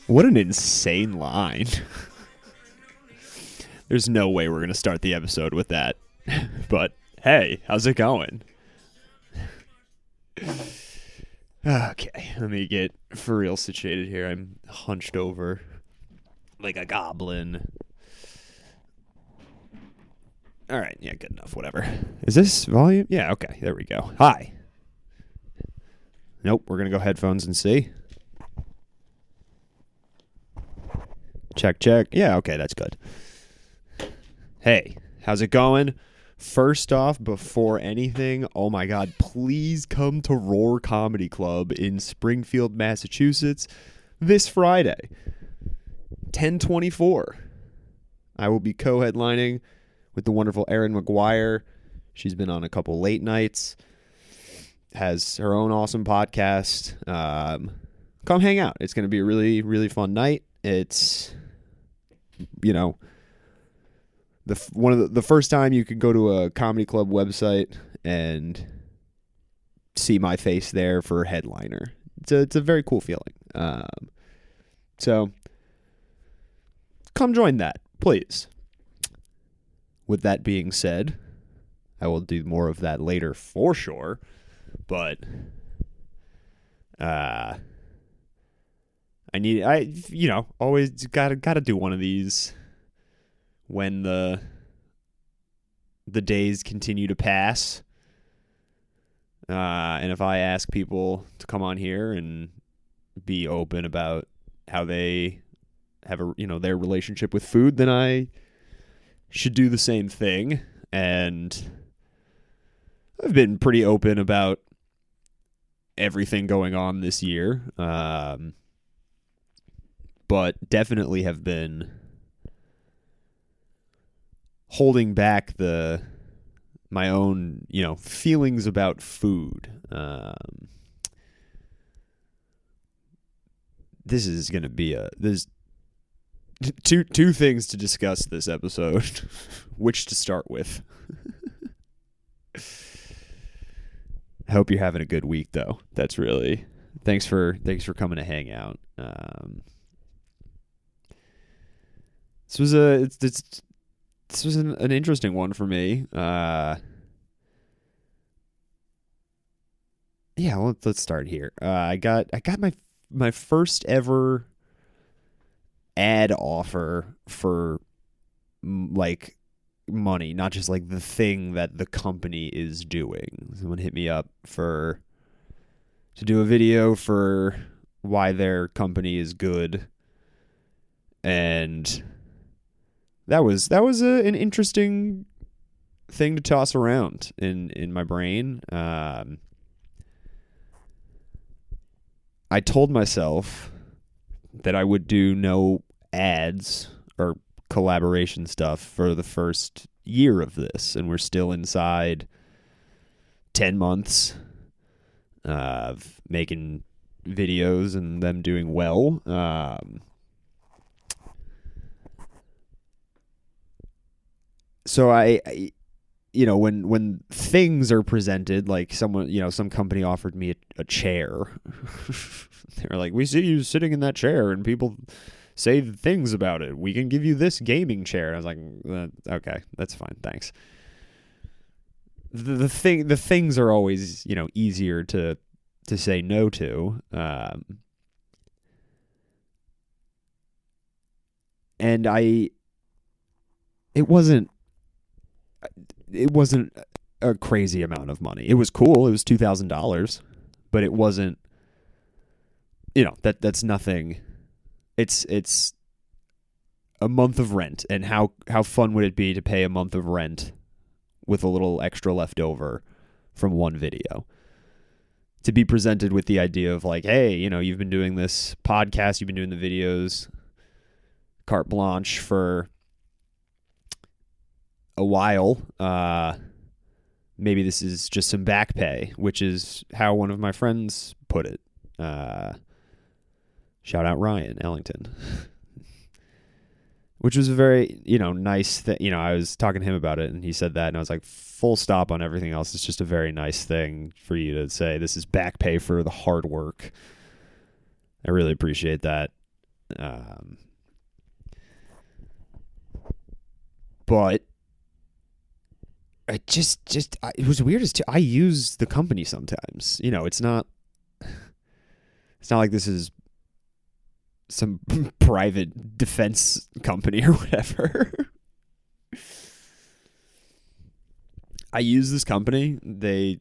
What an insane line. There's no way we're going to start the episode with that. But, hey, how's it going? Okay, let me get for real situated here. I'm hunched over like a goblin. All right, yeah, good enough, whatever. Is this volume? Yeah, okay, there we go. Hi. Nope, we're going to go headphones and see. Check, check. Yeah, okay, that's good. Hey, how's it going? First off, before anything, oh my God, please come to Roar Comedy Club in Springfield, Massachusetts this Friday, 10/24. I will be co-headlining with the wonderful Erin Maguire. She's been on a couple late nights, has her own awesome podcast. Come hang out. It's going to be a really, really fun night. It's, you know, the first time you could go to a comedy club website and see my face there for a headliner. It's a very cool feeling. So come join that, please. With that being said, I will do more of that later for sure. But I always gotta do one of these when the days continue to pass. And if I ask people to come on here and be open about how they have their relationship with food, then I should do the same thing. And I've been pretty open about everything going on this year. But definitely have been holding back my own, feelings about food. This is going to be there's two things to discuss this episode, which to start with. I hope you're having a good week, though. That's really thanks for coming to hang out. This was an interesting one for me. Let's start here. I got my first ever ad offer for like money, not just like the thing that the company is doing. Someone hit me up to do a video for why their company is good, and that was an interesting thing to toss around in my brain. I told myself that I would do no ads or collaboration stuff for the first year of this, and we're still inside 10 months of making videos and them doing well. So I when things are presented, like someone, some company offered me a chair. They're like, we see you sitting in that chair and people say things about it. We can give you this gaming chair. I was like, okay, that's fine. Thanks. The things are always, easier to say no to. And it wasn't a crazy amount of money. It was cool. It was $2,000, but it wasn't, that's nothing. It's a month of rent, and how fun would it be to pay a month of rent with a little extra left over from one video? To be presented with the idea of like, hey, you've been doing this podcast, you've been doing the videos, carte blanche for a while. Maybe this is just some back pay, which is how one of my friends put it. Shout out Ryan Ellington. Which was a very, nice thing. I was talking to him about it, and he said that, and I was like, full stop on everything else. It's just a very nice thing for you to say, this is back pay for the hard work. I really appreciate that. Um, but it was weird as to I use the company sometimes. It's not like this is some private defense company or whatever. I use this company. They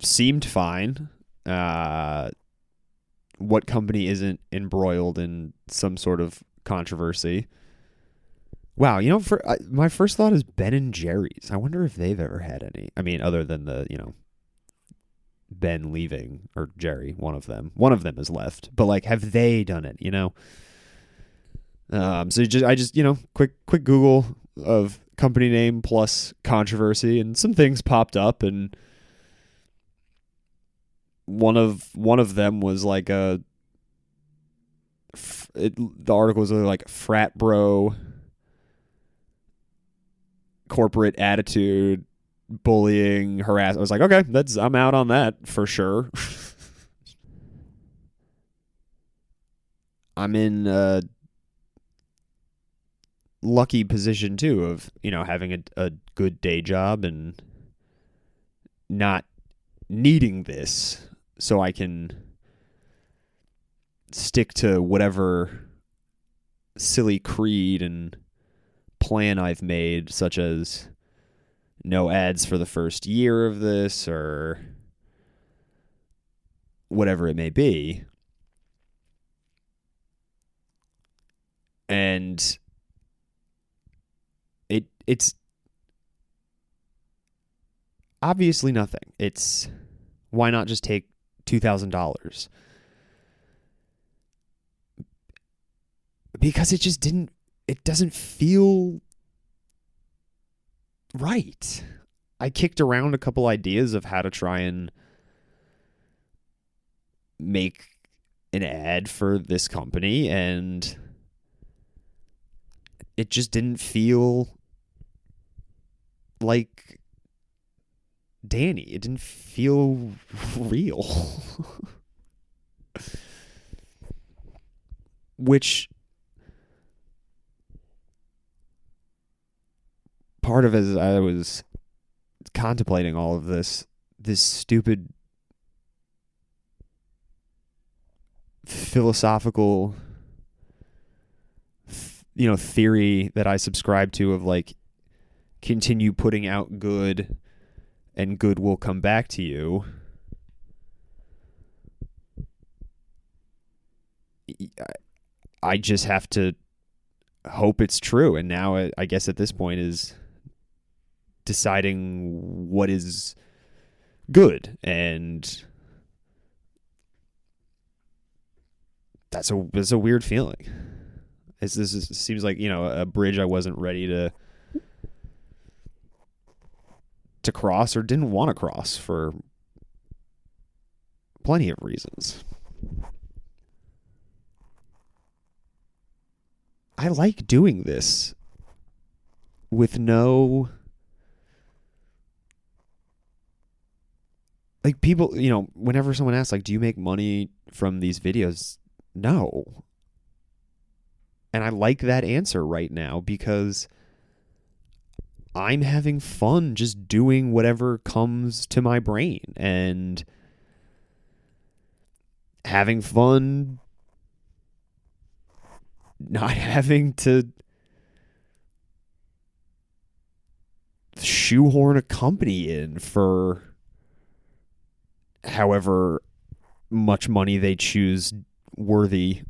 seemed fine. What company isn't embroiled in some sort of controversy? Wow, my first thought is Ben and Jerry's. I wonder if they've ever had any. I mean, other than the Ben leaving, or Jerry, one of them. One of them is left, but like, have they done it? I just quick Google of company name plus controversy, and some things popped up, and one of them was like the article was like frat bro corporate attitude, bullying, harassment. I was like, okay, I'm out on that for sure. I'm in a lucky position too of having a good day job and not needing this, so I can stick to whatever silly creed and plan I've made, such as no ads for the first year of this or whatever it may be. And it's obviously nothing. It's why not just take $2,000? Because it doesn't feel right. I kicked around a couple ideas of how to try and make an ad for this company, and it just didn't feel like Danny. It didn't feel real. Which part of it, as I was contemplating all of this stupid philosophical theory that I subscribe to of like, continue putting out good and good will come back to you. I just have to hope it's true. And now I guess at this point is deciding what is good, and that's a weird feeling. It seems like a bridge I wasn't ready to cross, or didn't want to cross, for plenty of reasons. I like doing this with no, like, people, whenever someone asks, like, do you make money from these videos? No. And I like that answer right now because I'm having fun just doing whatever comes to my brain and having fun not having to shoehorn a company in for however much money they choose worthy.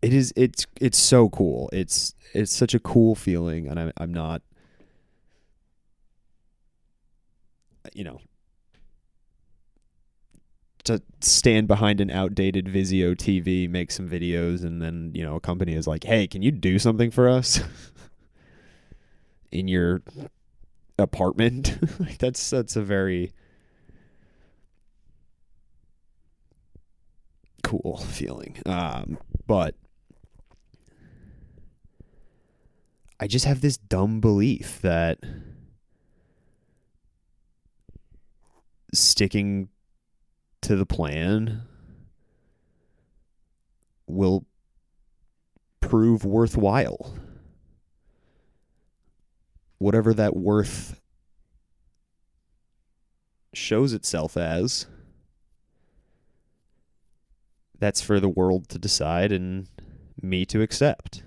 It's so cool. It's such a cool feeling, and I'm not, to stand behind an outdated Vizio TV, make some videos, and then a company is like, hey, can you do something for us in your apartment? Like, that's a very cool feeling. But I just have this dumb belief that sticking to the plan will prove worthwhile. Whatever that worth shows itself as, that's for the world to decide and me to accept.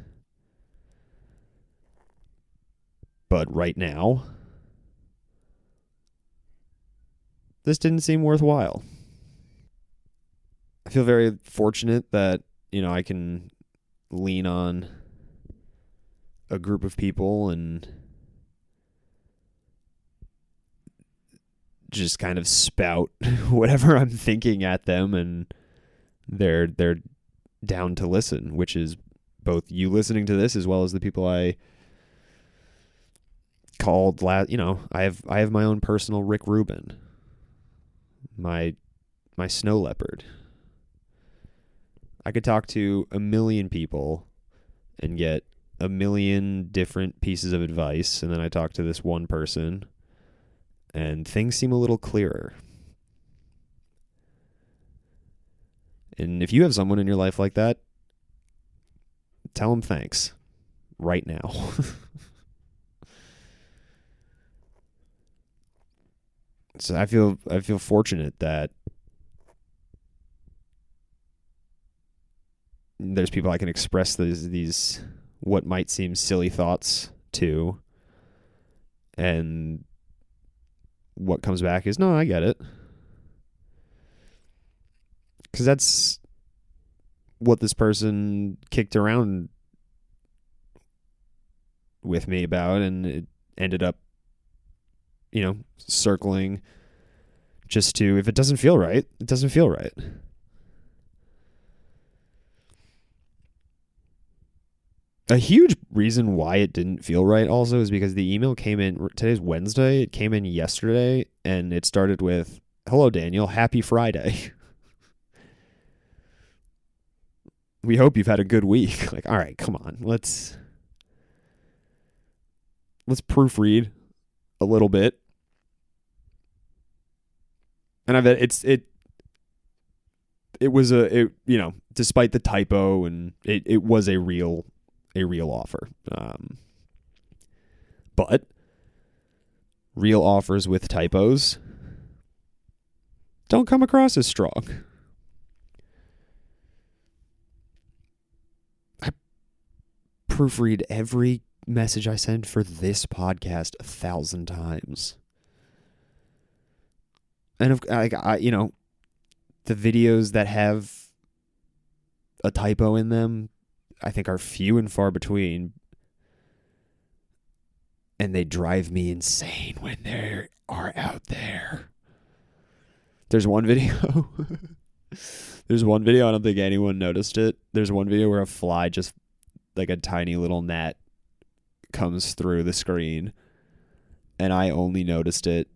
But right now, this didn't seem worthwhile. I feel very fortunate that, I can lean on a group of people and just kind of spout whatever I'm thinking at them, and they're down to listen, which is both you listening to this as well as the people I called I have my own personal Rick Rubin, my snow leopard. I could talk to a million people and get a million different pieces of advice, and then I talk to this one person and things seem a little clearer. And if you have someone in your life like that, tell them thanks right now. So I feel fortunate that there's people I can express these what might seem silly thoughts to, and what comes back is, no, I get it. Because that's what this person kicked around with me about, and it ended up, circling just to, if it doesn't feel right, it doesn't feel right. A huge reason why it didn't feel right also is because the email came in, today's Wednesday, it came in yesterday, and it started with, "Hello, Daniel, happy Friday. We hope you've had a good week." Like, all right, come on, let's proofread a little bit. And I bet it was despite the typo, and it was a real offer. But real offers with typos don't come across as strong. I proofread every message I send for this podcast 1,000 times. And the videos that have a typo in them, I think, are few and far between, and they drive me insane when they are out there. There's one video. I don't think anyone noticed it. There's one video where a fly, just like a tiny little gnat, comes through the screen, and I only noticed it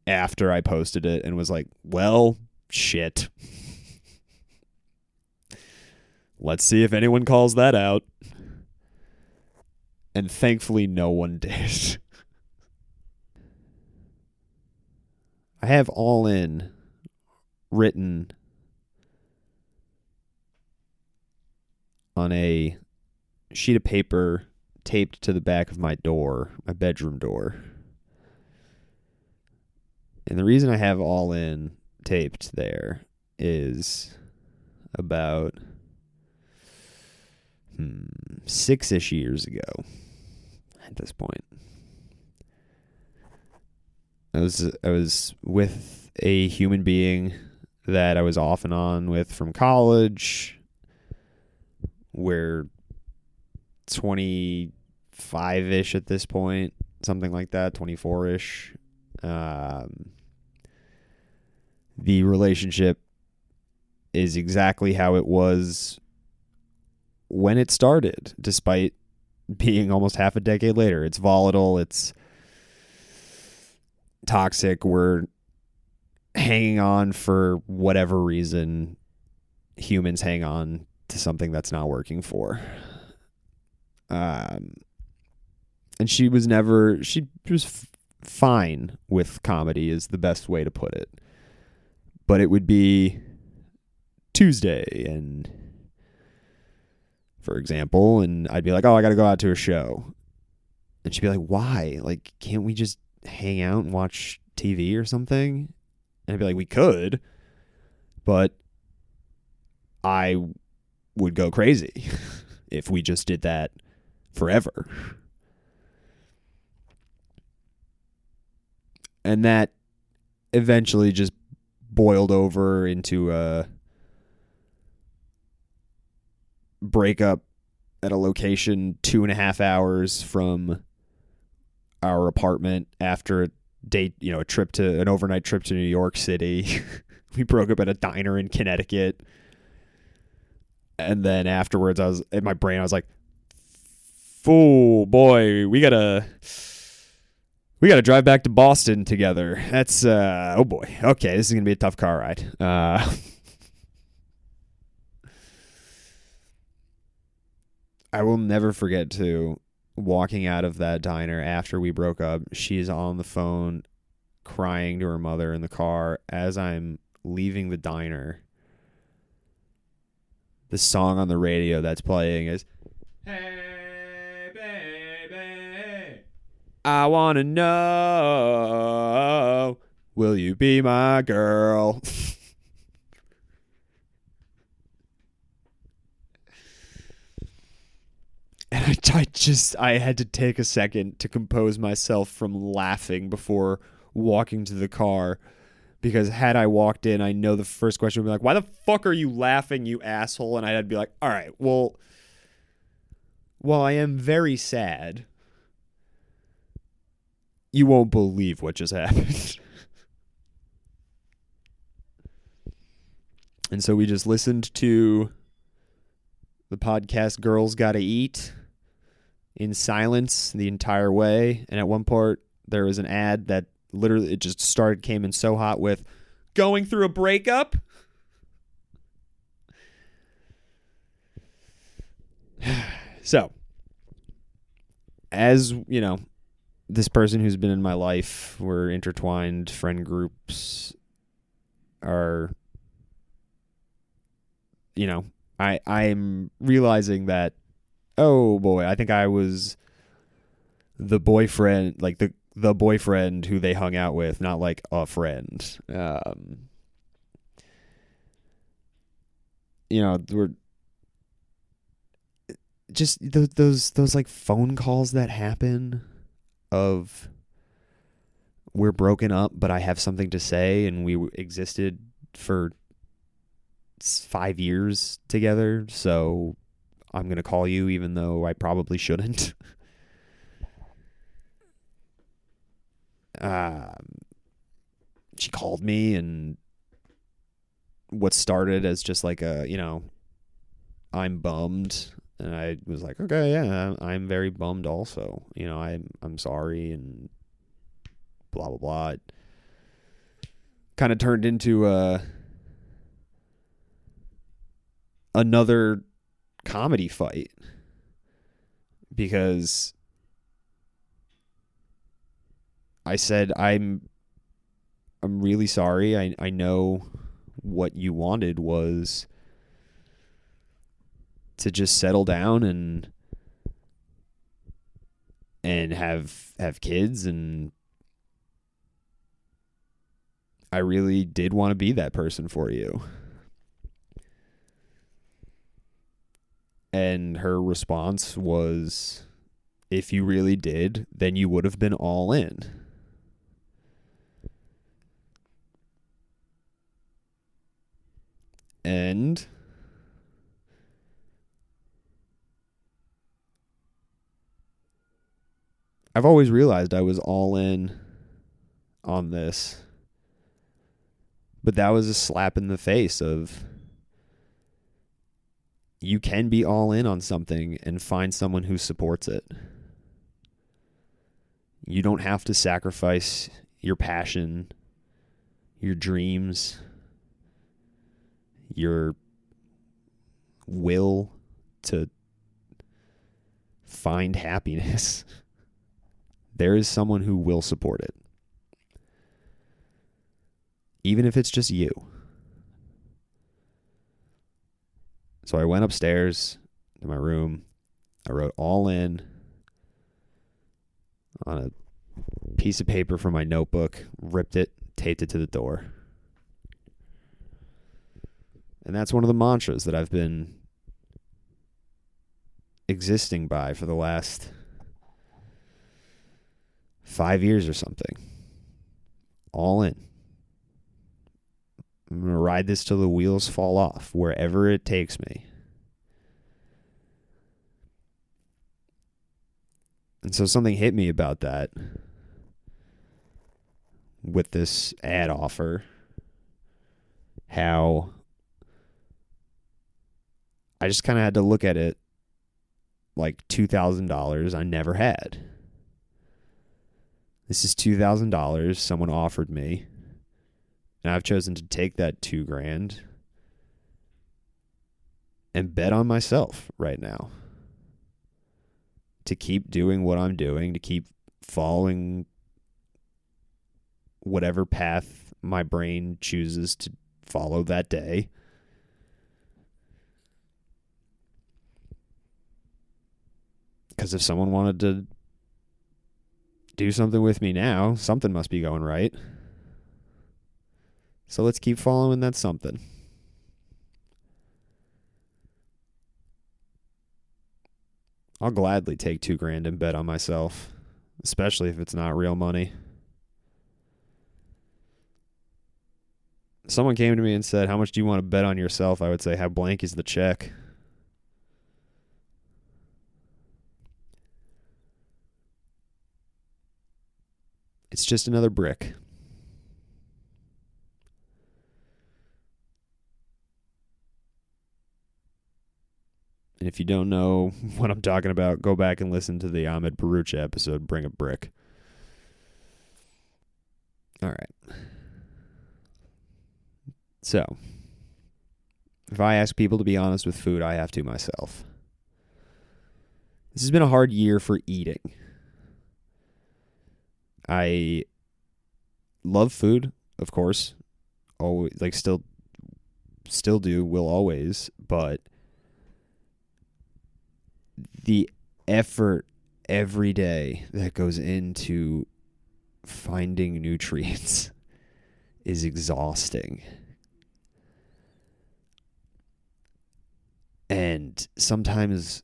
after I posted it and was like, well, shit. Let's see if anyone calls that out. And thankfully no one did. I have all in written on a sheet of paper taped to the back of my door, my bedroom door. And the reason I have all in taped there is about 6-ish years ago at this point. I was with a human being that I was off and on with from college. We're 25-ish at this point, something like that, 24-ish. The relationship is exactly how it was when it started, despite being almost half a decade later. It's volatile, it's toxic. We're hanging on for whatever reason humans hang on to something that's not working for. And she was fine with comedy is the best way to put it. But it would be Tuesday, and for example, and I'd be like, oh, I got to go out to a show. And she'd be like, why? Like, can't we just hang out and watch TV or something? And I'd be like, we could, but I would go crazy if we just did that forever. And that eventually just boiled over into a breakup at a location 2.5 hours from our apartment after an overnight trip to New York City. We broke up at a diner in Connecticut. And then afterwards, I was in my brain, I was like, "Oh boy, we gotta drive back to Boston together." That's oh boy. Okay, this is gonna be a tough car ride. I will never forget walking out of that diner after we broke up. She's on the phone crying to her mother in the car as I'm leaving the diner. The song on the radio that's playing is, "Hey, baby, I want to know, will you be my girl?" And I had to take a second to compose myself from laughing before walking to the car. Because had I walked in, I know the first question would be like, "Why the fuck are you laughing, you asshole?" And I'd be like, all right, well, while I am very sad, you won't believe what just happened. And so we just listened to the podcast Girls Gotta Eat in silence the entire way. And at one part, there was an ad that literally, it just came in so hot with, "Going through a breakup?" So, as you know, this person who's been in my life, we're intertwined, friend groups are, I'm realizing that, oh boy, I think I was the boyfriend, like the boyfriend who they hung out with, not like a friend. We're just those like phone calls that happen of, we're broken up, but I have something to say, and we existed for 5 years together, so I'm going to call you even though I probably shouldn't. She called me, and what started as just like I'm bummed, and I was like, okay, yeah, I'm very bummed also. I'm sorry, and blah blah blah. It kind of turned into another comedy fight, because I said, I'm really sorry. I know what you wanted was to just settle down and have kids, and I really did want to be that person for you. And her response was, if you really did, then you would have been all in. And I've always realized I was all in on this, but that was a slap in the face of, you can be all in on something and find someone who supports it. You don't have to sacrifice your passion, your dreams, your will to find happiness. there is someone who will support it. Even if it's just you. So I went upstairs to my room. I wrote all in on a piece of paper from my notebook, ripped it, taped it to the door. And that's one of the mantras that I've been existing by for the last 5 years or something. All in. I'm going to ride this till the wheels fall off, wherever it takes me. And so something hit me about that with this ad offer. How I just kind of had to look at it like $2,000 I never had. This is $2,000 someone offered me. And I've chosen to take that $2,000 and bet on myself right now. To keep doing what I'm doing, to keep following whatever path my brain chooses to follow that day. Because if someone wanted to do something with me now, something must be going right. So let's keep following that something. I'll gladly take $2,000 and bet on myself, especially if it's not real money. Someone came to me and said, "How much do you want to bet on yourself?" I would say, "How blank is the check?" It's just another brick. And if you don't know what I'm talking about, go back and listen to the Ahmed Barucha episode, Bring a Brick. All right. So, if I ask people to be honest with food, I have to myself. This has been a hard year for eating. I love food, of course. Always, like still do, will always, but the effort every day that goes into finding nutrients is exhausting. And sometimes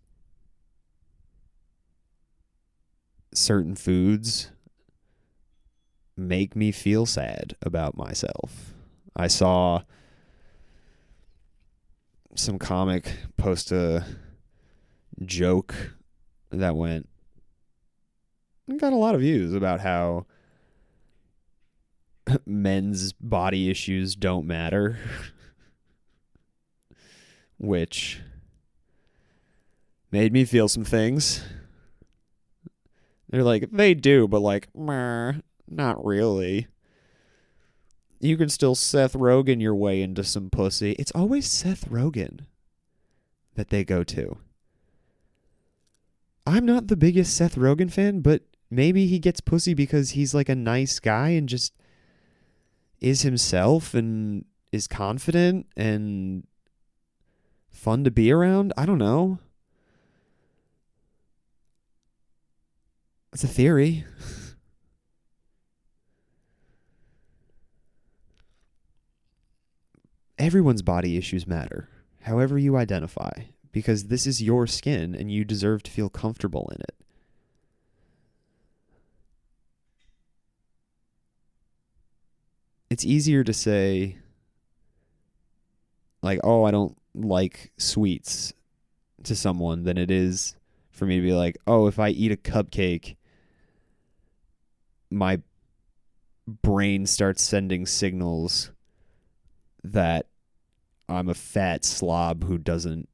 certain foods make me feel sad about myself. I saw some comic post a joke that got a lot of views about how men's body issues don't matter, which made me feel some things. They're like, they do, but like, meh, not really. You can still Seth Rogen your way into some pussy. It's always Seth Rogen that they go to. I'm not the biggest Seth Rogen fan, but maybe he gets pussy because he's like a nice guy and just is himself and is confident and fun to be around. I don't know. It's a theory. Everyone's body issues matter, however you identify, because this is your skin and you deserve to feel comfortable in it. It's easier to say, like, oh, I don't like sweets to someone than it is for me to be like, oh, if I eat a cupcake, my brain starts sending signals that I'm a fat slob who doesn't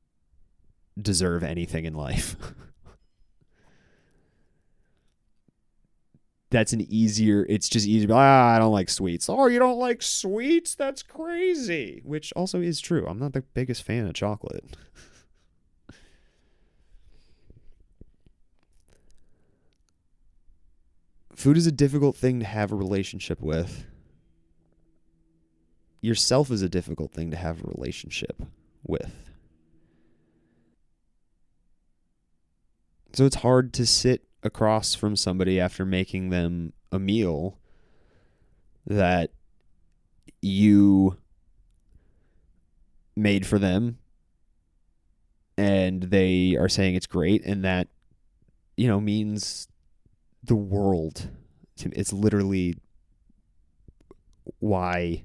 deserve anything in life. It's just easier. I don't like sweets. Oh, you don't like sweets? That's crazy. Which also is true. I'm not the biggest fan of chocolate. Food is a difficult thing to have a relationship with. Yourself is a difficult thing to have a relationship with. So it's hard to sit across from somebody after making them a meal that you made for them and they are saying it's great, and that, means the world to me. It's literally why,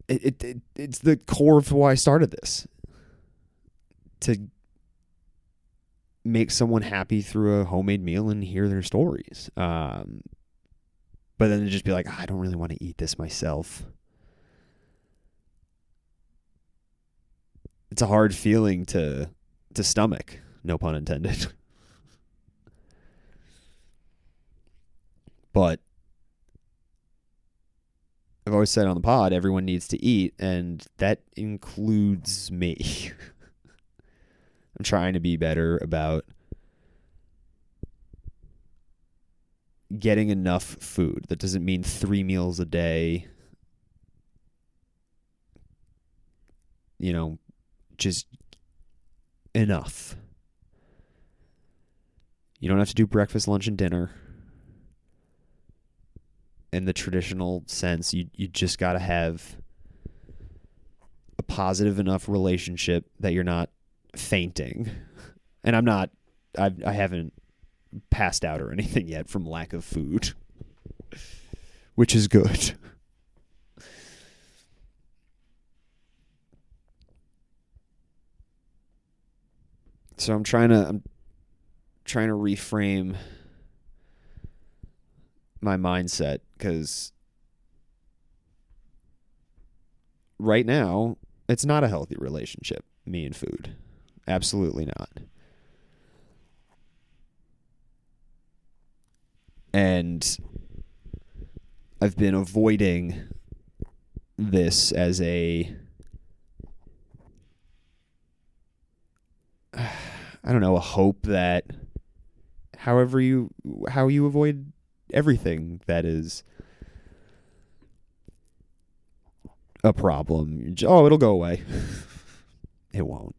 it's the core of why I started this. To make someone happy through a homemade meal and hear their stories. But then to just be like, I don't really want to eat this myself. It's a hard feeling to stomach, no pun intended. But I've always said on the pod, everyone needs to eat, and that includes me. I'm trying to be better about getting enough food. That doesn't mean 3 meals a day. Just enough. You don't have to do breakfast, lunch, and dinner in the traditional sense. You just got to have a positive enough relationship that you're not fainting. And I haven't passed out or anything yet from lack of food, which is good. So I'm trying to reframe my mindset, because right now it's not a healthy relationship, me and food. Absolutely not. And I've been avoiding this as a hope that how you avoid everything that is a problem. Oh, it'll go away. It won't.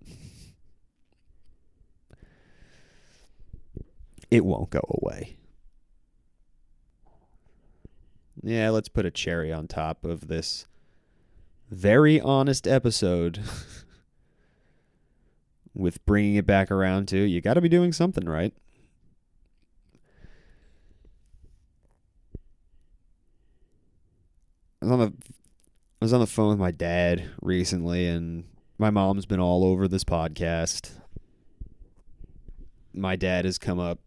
It won't go away. Yeah, let's put a cherry on top of this very honest episode with bringing it back around to, you got to be doing something right. I was on the phone with my dad recently, and my mom's been all over this podcast. My dad has come up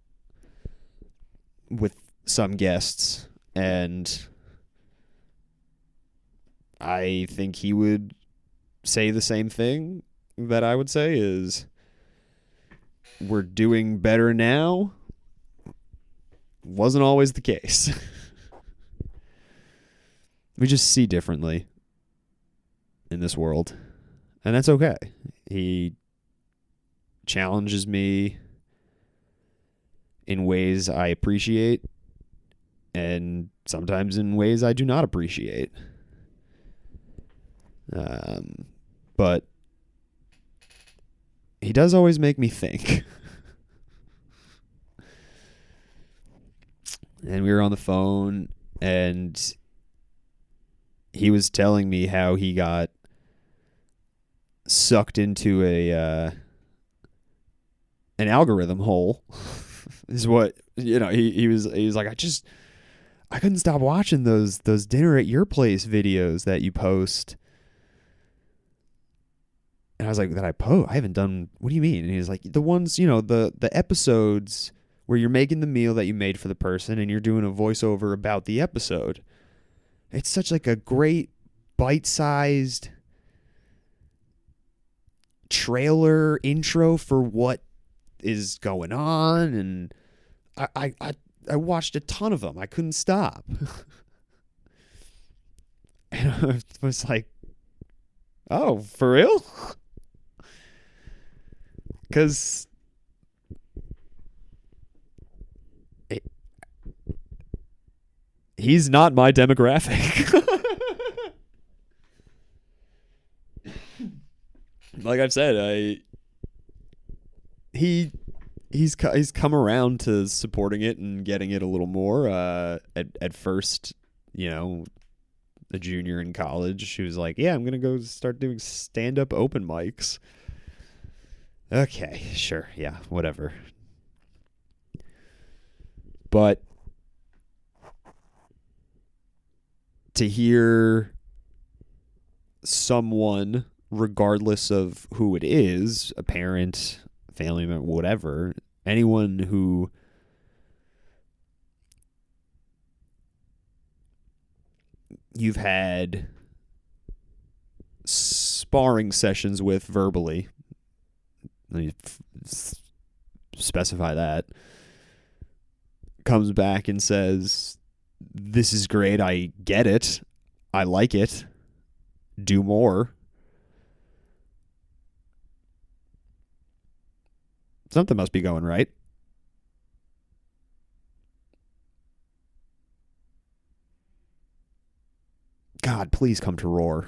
with some guests, and I think he would say the same thing that I would say is, we're doing better now. Wasn't always the case. We just see differently in this world, and that's okay. He challenges me in ways I appreciate, and sometimes in ways I do not appreciate. But he does always make me think. And we were on the phone, and he was telling me how he got sucked into an algorithm hole. Is what, he was like, I couldn't stop watching those dinner at your place videos that you post. And I was like, that I post? I haven't done, what do you mean? And he was like, the ones, the episodes where you're making the meal that you made for the person and you're doing a voiceover about the episode. It's such like a great bite-sized trailer intro for what is going on. And I watched a ton of them. I couldn't stop. And I was like, oh, for real? Because He's not my demographic. Like I've said, he's come around to supporting it and getting it a little more. At first, a junior in college, she was like, "Yeah, I'm gonna go start doing stand-up open mics." Okay, sure, yeah, whatever. But to hear someone, regardless of who it is, a parent, family member, whatever, anyone who you've had sparring sessions with verbally, let me specify that, comes back and says, "This is great, I get it, I like it, do more." Something must be going right. God, please come to Roar.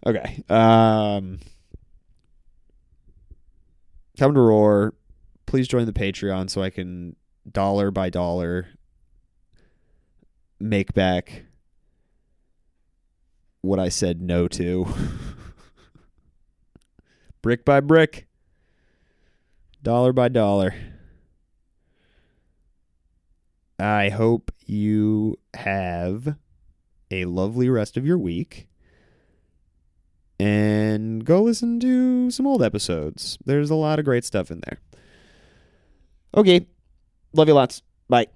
Okay. Come to Roar. Please join the Patreon so I can dollar by dollar make back what I said no to. Brick by brick. Dollar by dollar. I hope you have a lovely rest of your week. And go listen to some old episodes. There's a lot of great stuff in there. Okay. Love you lots. Bye.